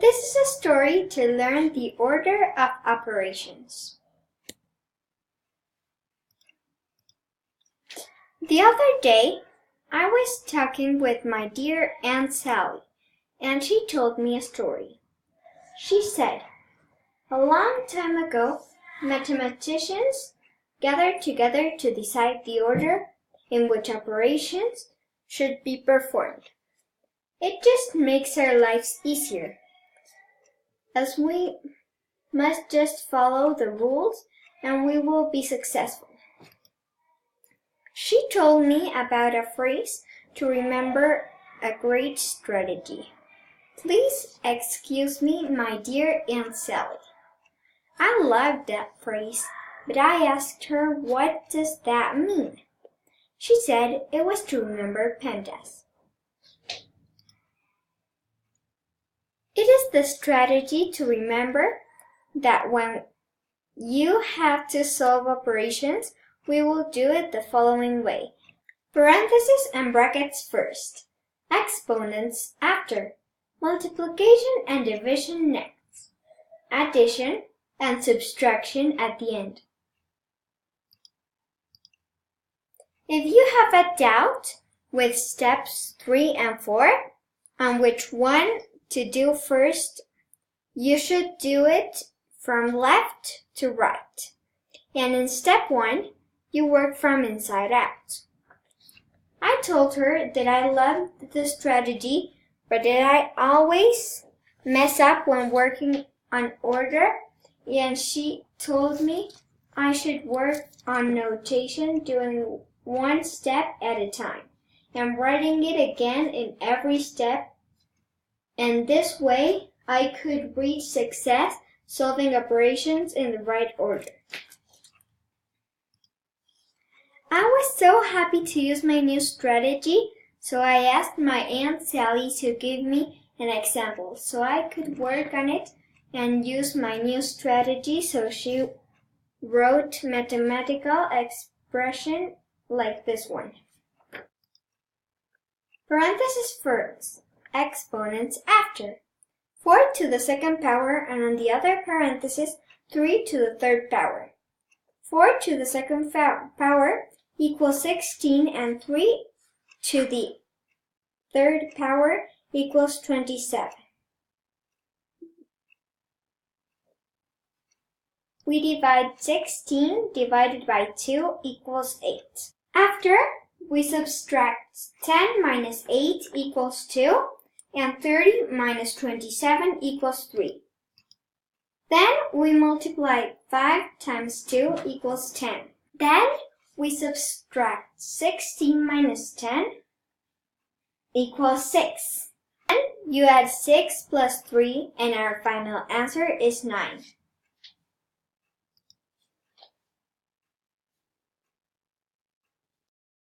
This is a story to learn the order of operations. The other day, I was talking with my dear Aunt Sally, and she told me a story. She said, a long time ago, mathematicians gathered together to decide the order in which operations should be performed. It just makes our lives easier, as we must just follow the rules and we will be successful. She told me about a phrase to remember a great strategy. Please excuse me, my dear Aunt Sally. I loved that phrase, but I asked her, what does that mean? She said it was to remember pandas. It is the strategy to remember that when you have to solve operations, we will do it the following way. Parentheses and brackets first, exponents after, multiplication and division next, addition and subtraction at the end. If you have a doubt with steps 3 and 4 on which one to do first, you should do it from left to right. And in step 1, you work from inside out. I told her that I loved the strategy, but that I always mess up when working on order, and she told me I should work on notation, doing one step at a time, and writing it again in every step, and this way I could reach success solving operations in the right order. I was so happy to use my new strategy, so I asked my Aunt Sally to give me an example so I could work on it and use my new strategy. So she wrote mathematical expression like this one. Parentheses first, exponents after. 4 to the second power, and on the other parenthesis, 3 to the third power. 4 to the second power equals 16, and 3 to the third power equals 27. We divide 16 divided by 2 equals 8. After, we subtract 10 minus 8 equals 2, and 30 minus 27 equals 3. Then we multiply 5 times 2 equals 10. Then we subtract 16 minus 10 equals 6. Then you add 6 plus 3 and our final answer is 9.